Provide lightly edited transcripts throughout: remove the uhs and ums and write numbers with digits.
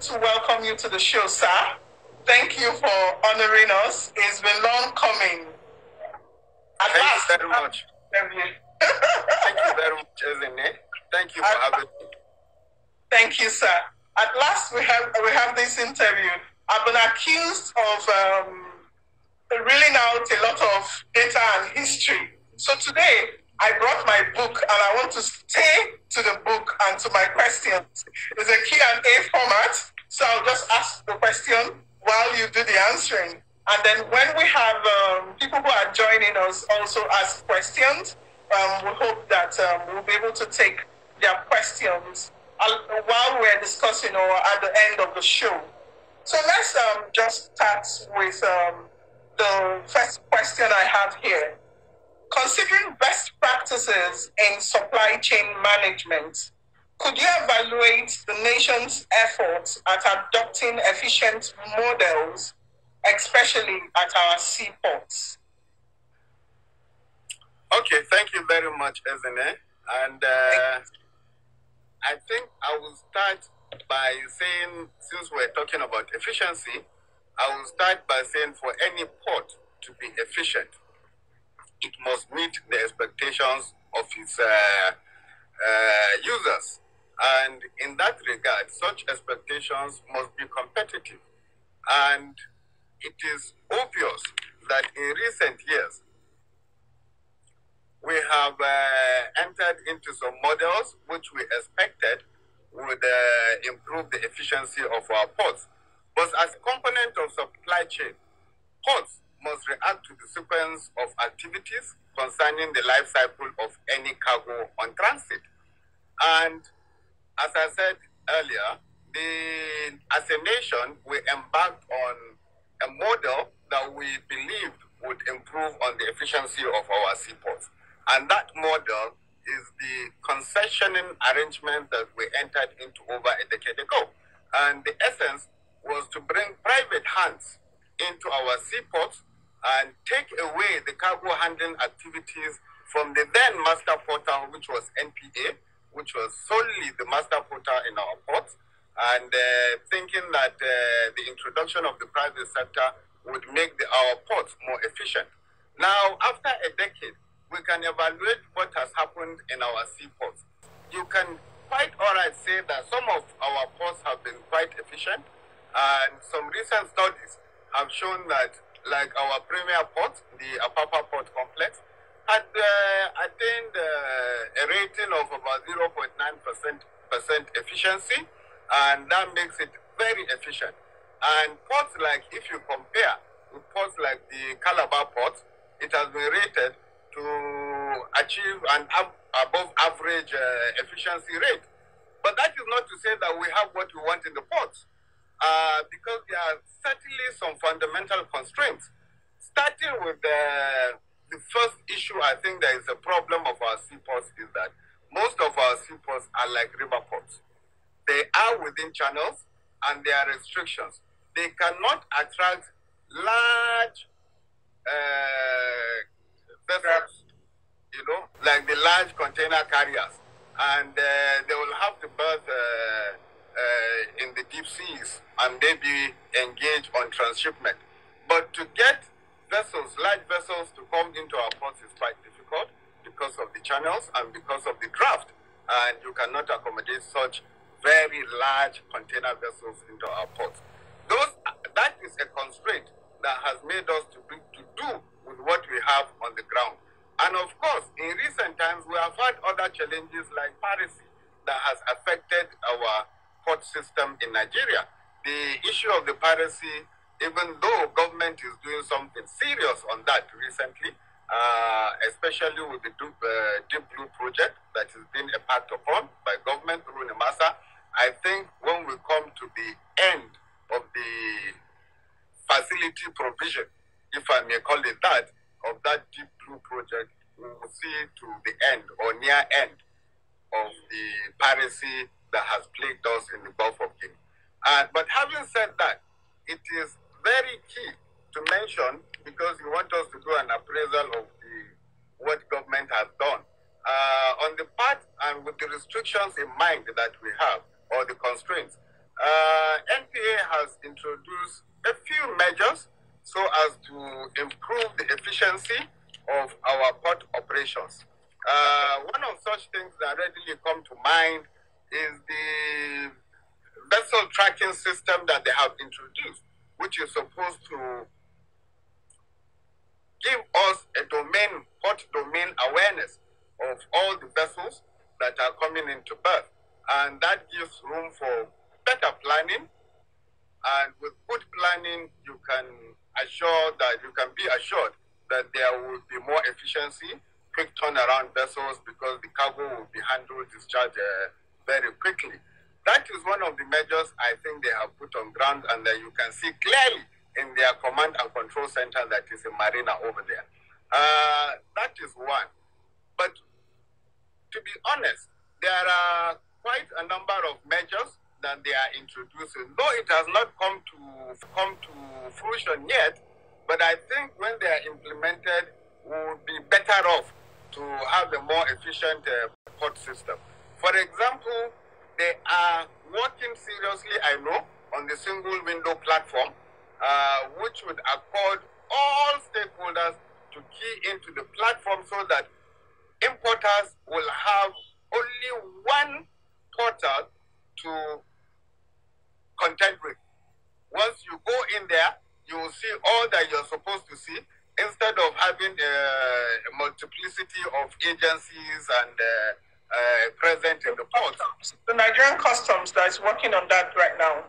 to welcome you to the show, sir. Thank you for honoring us. It's been long coming. Thank you very much. Thank you very much, Ezine. Thank you for having me. Thank you, sir. At last, we have this interview. I've been accused of reeling out a lot of data and history. So today, I brought my book, and I want to stay to the book and to my questions. It's a Q&A format, so I'll just ask the question while you do the answering. And then when we have people who are joining us also ask questions, we hope that we'll be able to take their questions while we're discussing or at the end of the show. So let's just start with the first question I have here. Considering best practices in supply chain management, could you evaluate the nation's efforts at adopting efficient models, especially at our seaports? Okay, thank you very much, Ezine. And I think I will start by saying, since we're talking about efficiency, I will start by saying for any port to be efficient, it must meet the expectations of its users. And in that regard, such expectations must be competitive. And it is obvious that in recent years, we have entered into some models which we expected would improve the efficiency of our ports. But as a component of supply chain, ports must react to the sequence of activities concerning the life cycle of any cargo on transit. And as I said earlier, as a nation, we embarked on a model that we believed would improve on the efficiency of our seaports. And that model is the concessioning arrangement that we entered into over a decade ago. And the essence was to bring private hands into our seaports and take away the cargo handling activities from the then master porter, which was NPA, which was solely the master porter in our ports, and thinking that the introduction of the private sector would make our ports more efficient. Now, after a decade, we can evaluate what has happened in our seaports. You can quite all right say that some of our ports have been quite efficient, and some recent studies have shown that, like our premier port, the Apapa Port Complex, had attained a rating of about 0.9% efficiency, and that makes it very efficient. And ports like, if you compare with ports like the Calabar port, it has been rated to achieve an above average efficiency rate. But that is not to say that we have what we want in the ports, because there are certainly some fundamental constraints. Starting with the first issue, I think there is a problem of our seaports is that most of our seaports are like river ports. They are within channels and there are restrictions. They cannot attract large vessels, like the large container carriers. And they will have to berth in the deep seas and maybe engage on transshipment. But to get vessels, large vessels, to come into our ports is quite difficult because of the channels and because of the draft. And you cannot accommodate such very large container vessels into our ports. That is a constraint that has made us to do with what we have on the ground. And of course, in recent times, we have had other challenges like piracy that has affected our port system in Nigeria. The issue of the piracy, even though government is doing something serious on that recently, especially with the Deep Blue project that is being embarked upon by government through NIMASA, I think when we come to the end of the facility provision, if I may call it that, of that Deep Blue project, we will see to the end or near end of the piracy that has plagued us in the Gulf of Guinea. But having said that, it is very key to mention, because you want us to do an appraisal of what government has done. On the part and with the restrictions in mind that we have, or the constraints, NPA has introduced a few measures so as to improve the efficiency of our port operations. One of such things that readily come to mind is the vessel tracking system that they have introduced, which is supposed to give us a port domain awareness of all the vessels that are coming into berth. And that gives room for better planning. And with good planning, you can be assured that there will be more efficiency, quick turnaround vessels, because the cargo will be handled, discharged very quickly. That is one of the measures I think they have put on ground, and that you can see clearly in their command and control center that is in Marina over there. That is one. But to be honest, there are quite a number of measures that they are introducing, though it has not come to fruition yet. But I think when they are implemented, we will be better off to have a more efficient port system. For example, they are working seriously, I know, on the single window platform, which would accord all stakeholders to key into the platform so that importers will have only one portal to contend with. Once you go in there, you will see all that you're supposed to see, instead of having a multiplicity of agencies and present in the port. The Nigerian Customs that is working on that right now.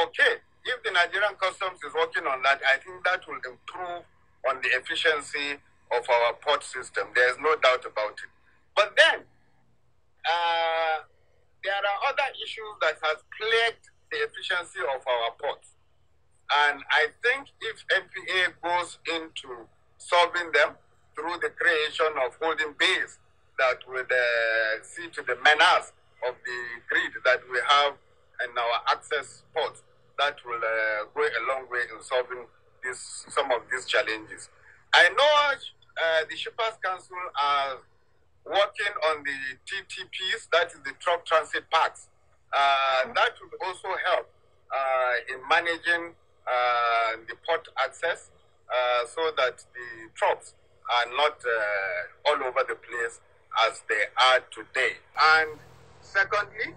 Okay, if the Nigerian Customs is working on that, I think that will improve on the efficiency of our port system. There is no doubt about it. But then, there are other issues that has plagued the efficiency of our ports. And I think if NPA goes into solving them through the creation of holding bays that would see to the menace of the grid that we have in our access ports, that will go a long way in solving some of these challenges. I know the Shippers Council are working on the TTPs, that is the truck transit parks. That would also help in managing the port access so that the trucks are not all over the place as they are today. And secondly,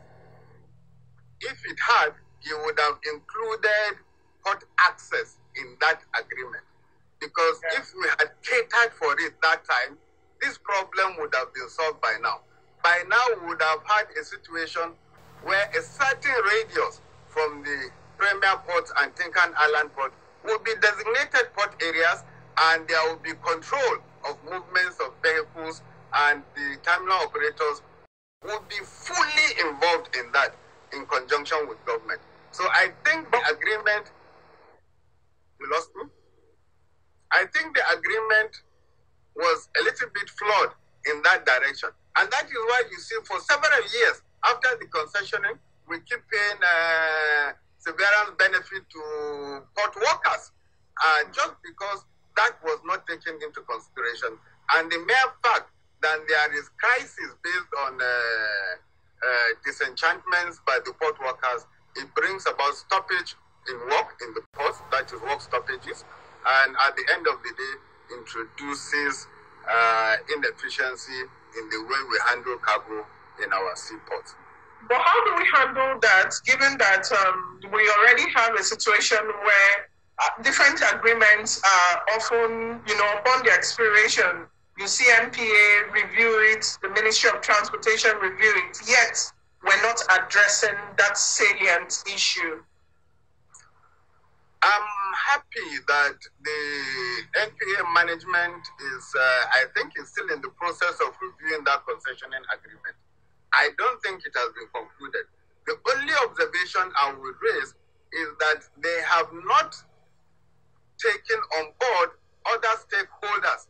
if it had, you would have included port access in that agreement. Because if we had catered for it that time, this problem would have been solved by now. By now, we would have had a situation where a certain radius from the Premier Port and Tinkan Island Port will be designated port areas, and there will be control of movements of vehicles, and the terminal operators will be fully involved in that in conjunction with government. So I think the agreement, you lost me? I think the agreement was a little bit flawed in that direction. And that is why you see for several years after the concessioning, we keep paying severance benefit to port workers, just because that was not taken into consideration. And the mere fact that there is crisis based on disenchantments by the port workers, it brings about stoppage in work in the ports, that is work stoppages, and at the end of the day, introduces inefficiency in the way we handle cargo in our seaports. But how do we handle that, given that we already have a situation where different agreements are often, upon their expiration, you see NPA review it, the Ministry of Transportation review it, yet we're not addressing that salient issue? I'm happy that the NPA management is, I think, is still in the process of reviewing that concessioning agreement. I don't think it has been concluded. The only observation I would raise is that they have not taken on board other stakeholders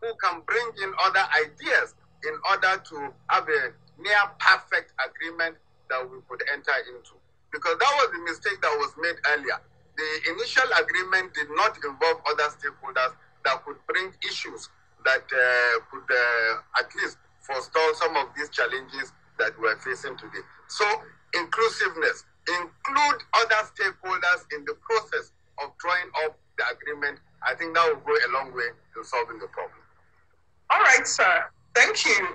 who can bring in other ideas in order to have a near perfect agreement that we could enter into. Because that was the mistake that was made earlier. The initial agreement did not involve other stakeholders that could bring issues that could at least forestall some of these challenges that we're facing today. So inclusiveness include other stakeholders in the process of drawing up the agreement, I think that will go a long way in solving the problem. All right, sir. Thank you.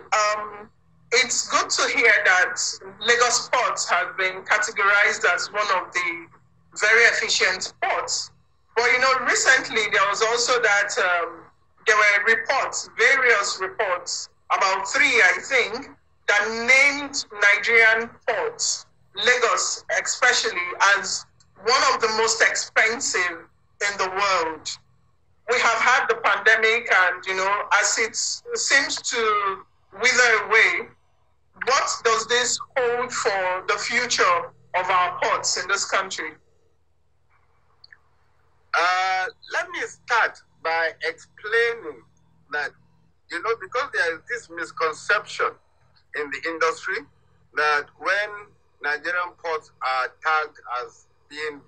It's good to hear that Lagos ports have been categorized as one of the very efficient ports. But, recently there was also that there were reports, various reports, about 3, I think, that named Nigerian ports, Lagos especially, as one of the most expensive in the world. We have had the pandemic and, as it seems to wither away, what does this hold for the future of our ports in this country? Let me start by explaining that, because there is this misconception in the industry that when Nigerian ports are tagged as being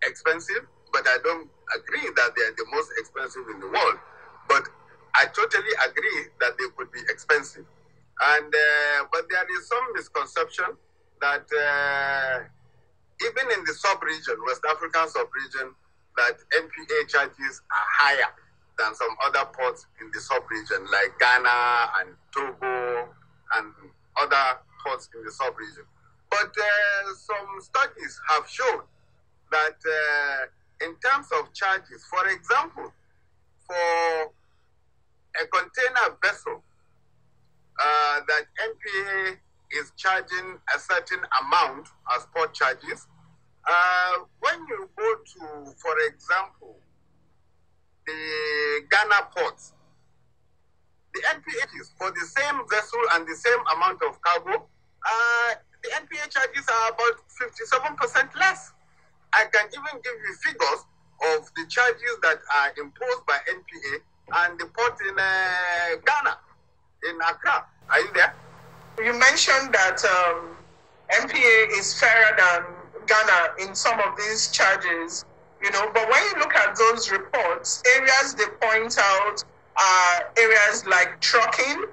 expensive, but I don't agree that they are the most expensive in the world, but I totally agree that they could be expensive. And but there is some misconception that even in the sub-region, West African sub-region, that NPA charges are higher than some other ports in the sub-region, like Ghana and Togo and other ports in the sub-region. But some studies have shown that in terms of charges, for example, for a container vessel, that NPA is charging a certain amount as port charges. When you go to, for example, the Ghana ports, the NPA is for the same vessel and the same amount of cargo, the NPA charges are about 57% less. I can even give you figures of the charges that are imposed by NPA and the port in Ghana, in Accra. Are you there? You mentioned that NPA is fairer than Ghana in some of these charges, but when you look at those reports, areas they point out are areas like trucking.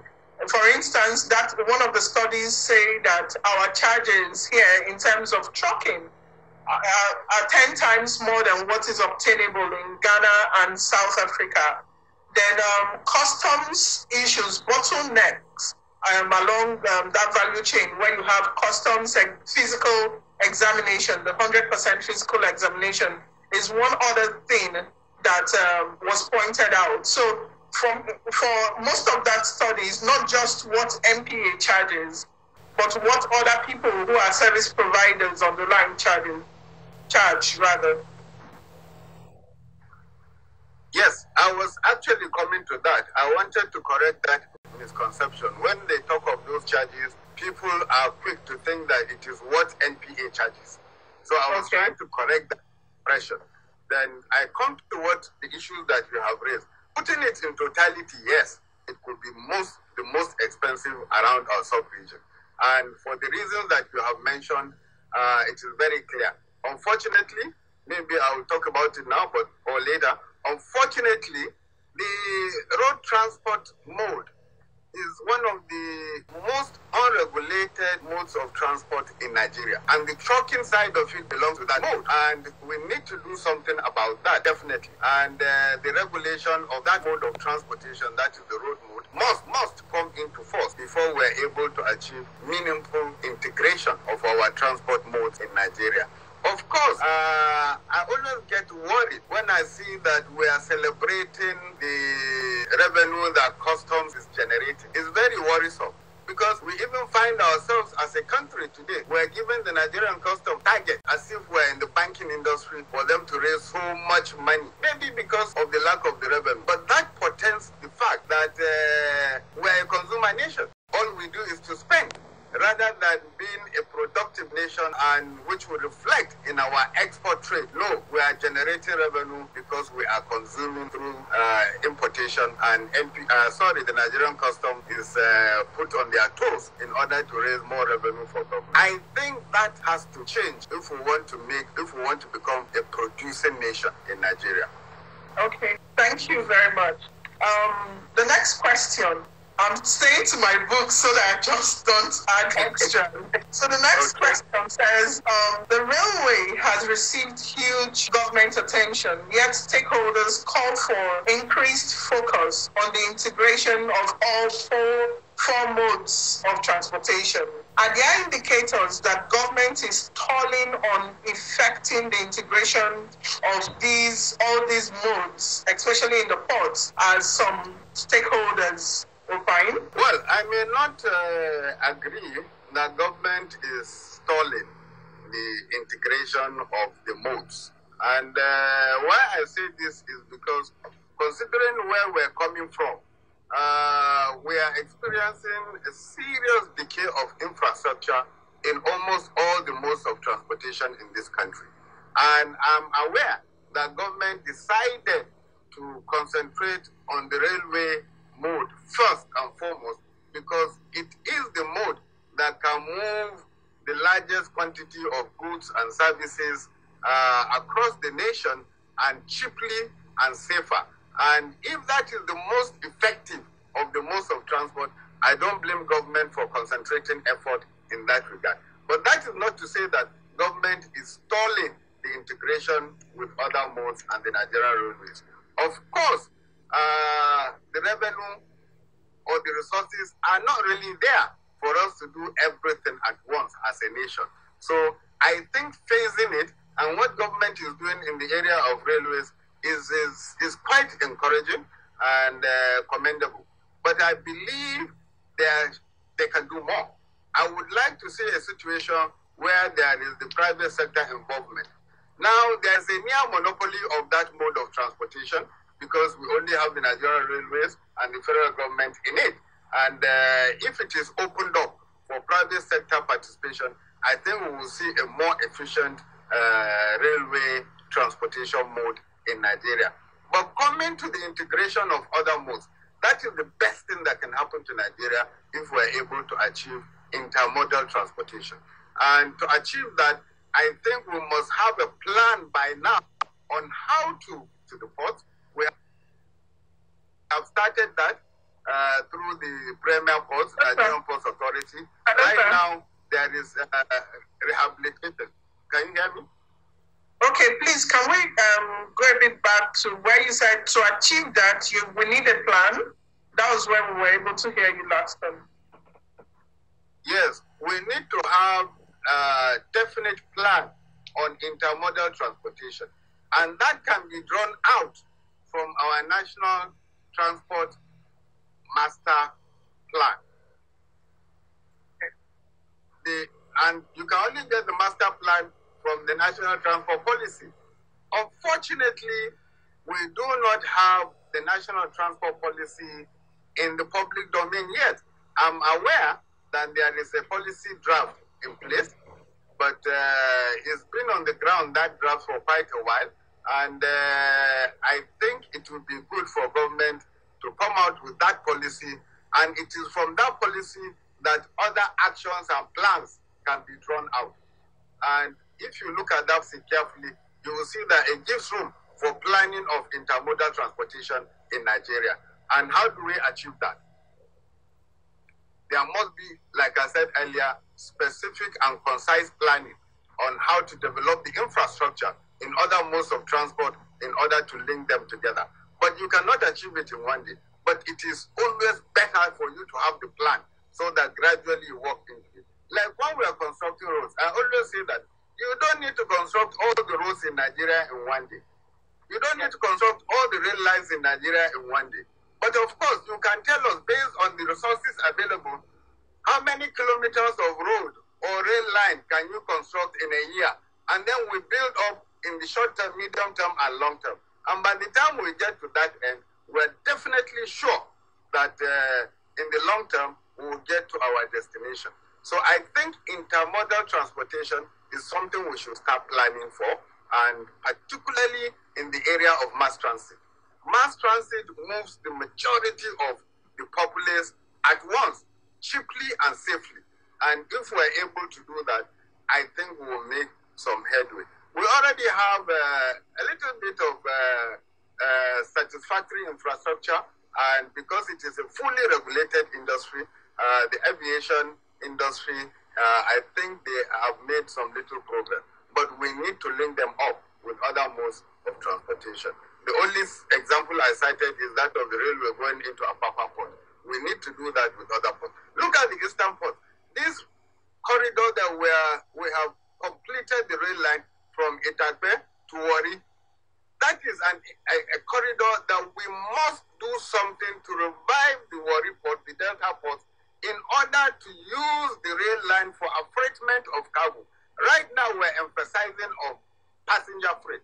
For instance, that one of the studies say that our charges here in terms of trucking are 10 times more than what is obtainable in Ghana and South Africa. Then customs issues, bottlenecks along that value chain, where you have customs and physical examination, the 100% physical examination is one other thing that was pointed out. So for most of that study is not just what NPA charges, but what other people who are service providers on the line charge rather. Yes, I was actually coming to that. I wanted to correct that misconception. When they talk of those charges, people are quick to think that it is what NPA charges. So I was trying to correct that impression. Then I come to what the issues that you have raised. Putting it in totality, yes, it could be the most expensive around our sub-region. And for the reasons that you have mentioned, it is very clear. Unfortunately, maybe I will talk about it now, or later. Unfortunately, the road transport mode is one of the most unregulated modes of transport in Nigeria. And the trucking side of it belongs to that mode. And we need to do something about that, definitely. And the regulation of that mode of transportation, that is the road mode, must come into force before we're able to achieve meaningful integration of our transport modes in Nigeria. Of course, I always get worried when I see that we are celebrating the revenue that customs is generating. It's very worrisome because we even find ourselves as a country today. We're giving the Nigerian custom target as if we're in the banking industry for them to raise so much money. Maybe because of the lack of the revenue. But that portends the fact that we're a consumer nation. All we do is to spend, rather than being a productive nation and which will reflect in our export trade. No, we are generating revenue because we are consuming through importation, and the Nigerian custom is put on their toes in order to raise more revenue for government. I think that has to change if we want to become a producing nation in Nigeria. Okay, thank you very much. The next question. I'm staying to my book so that I just don't add extra. So the next question says, the railway has received huge government attention, yet stakeholders call for increased focus on the integration of all four modes of transportation. Are there indicators that government is stalling on effecting the integration of all these modes, especially in the ports, as some stakeholders opine? Well, I may not agree that government is stalling the integration of the modes. And why I say this is because considering where we're coming from, we are experiencing a serious decay of infrastructure in almost all the modes of transportation in this country. And I'm aware that government decided to concentrate on the railway mode first and foremost because it is the mode that can move the largest quantity of goods and services across the nation and cheaply and safer. And if that is the most effective of the modes of transport, I don't blame government for concentrating effort in that regard. But that is not to say that government is stalling the integration with other modes and the Nigerian railways. Of course, the revenue or the resources are not really there for us to do everything at once as a nation. So I think phasing it and what government is doing in the area of railways is quite encouraging and commendable. But I believe they can do more. I would like to see a situation where there is the private sector involvement. Now, there's a near monopoly of that mode of transportation because we only have the Nigerian Railways and the federal government in it. And if it is opened up for private sector participation, I think we will see a more efficient railway transportation mode in Nigeria. But coming to the integration of other modes, that is the best thing that can happen to Nigeria if we're able to achieve intermodal transportation. And to achieve that, I think we must have a plan by now on how to the ports. We have started that through the Premier Ports, Nigerian Ports Authority. Right now, there is rehabilitation. Can you hear me? Okay, please, can we go a bit back to where you said to achieve that, we need a plan? That was when we were able to hear you last time. Yes, we need to have a definite plan on intermodal transportation. And that can be drawn out from our National Transport Master Plan. And you can only get the master plan from the National Transport Policy. Unfortunately, we do not have the National Transport Policy in the public domain yet. I'm aware that there is a policy draft in place, but it's been on the ground, that draft, for quite a while. And I think it would be good for government to come out with that policy. And it is from that policy that other actions and plans can be drawn out. And if you look at that carefully, you will see that it gives room for planning of intermodal transportation in Nigeria. And how do we achieve that? There must be, like I said earlier, specific and concise planning on how to develop the infrastructure in other modes of transport in order to link them together. But you cannot achieve it in one day. But it is always better for you to have the plan so that gradually you walk into it. Like when we are constructing roads, I always say that you don't need to construct all the roads in Nigeria in one day. You don't need to construct all the rail lines in Nigeria in one day. But of course, you can tell us, based on the resources available, how many kilometers of road or rail line can you construct in a year? And then we build up in the short term, medium term, and long term. And by the time we get to that end, we're definitely sure that in the long term, we will get to our destination. So I think intermodal transportation is something we should start planning for, and particularly in the area of mass transit. Mass transit moves the majority of the populace at once, cheaply and safely. And if we're able to do that, I think we will make some headway. We already have a little bit of satisfactory infrastructure And because it is a fully regulated industry, the aviation industry, I think they have made some little progress. But we need to link them up with other modes of transportation. The only example I cited is that of the railway going into Apapa Port. We need to do that with other ports. Look at the Eastern Port. This corridor that we have completed the rail line from Itakpe to Warri. That is a corridor that we must do something to revive the Warri Port, the Delta Port, in order to use the rail line for affreightment of cargo. Right now, we're emphasizing on passenger freight.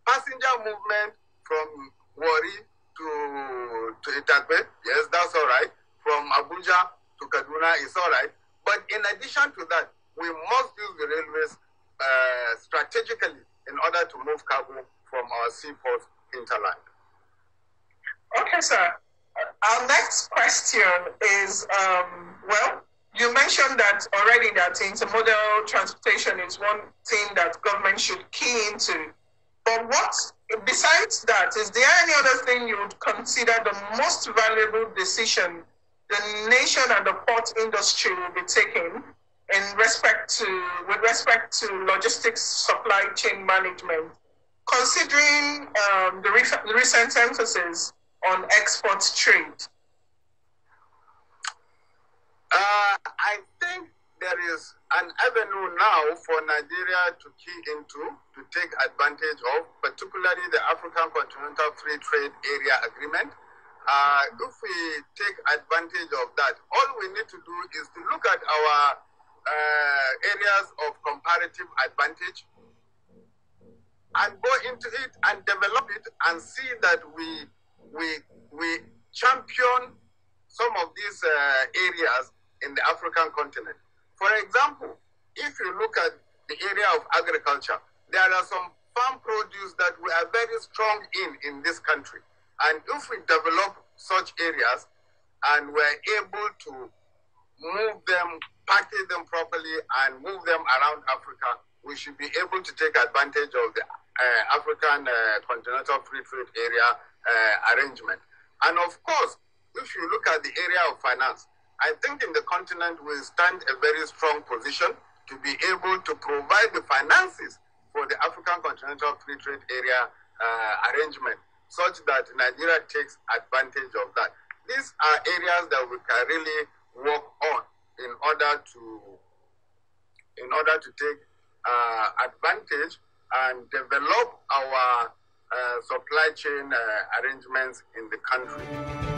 Passenger movement from Warri to Itakpe, yes, that's all right. From Abuja to Kaduna is all right. But in addition to that, we must use the railways strategically in order to move cargo from our seaports hinterland. Okay, sir. Our next question is, well, you mentioned that already that intermodal transportation is one thing that government should key into. But what, besides that, is there any other thing you would consider the most valuable decision the nation and the port industry will be taking with respect to logistics supply chain management, considering the recent emphasis on export trade? I think there is an avenue now for Nigeria to key into, to take advantage of, particularly the African Continental Free Trade Area Agreement. If we take advantage of that, all we need to do is to look at our areas of comparative advantage and go into it and develop it and see that we champion some of these areas in the African continent. For example, if you look at the area of agriculture, there are some farm produce that we are very strong in this country. And if we develop such areas and we're able to move them, package them properly and move them around Africa, we should be able to take advantage of the African Continental Free Trade Area arrangement. And of course, if you look at the area of finance, I think in the continent we stand a very strong position to be able to provide the finances for the African Continental Free Trade Area arrangement, such that Nigeria takes advantage of that. These are areas that we can really work on in order to take advantage and develop our supply chain arrangements in the country.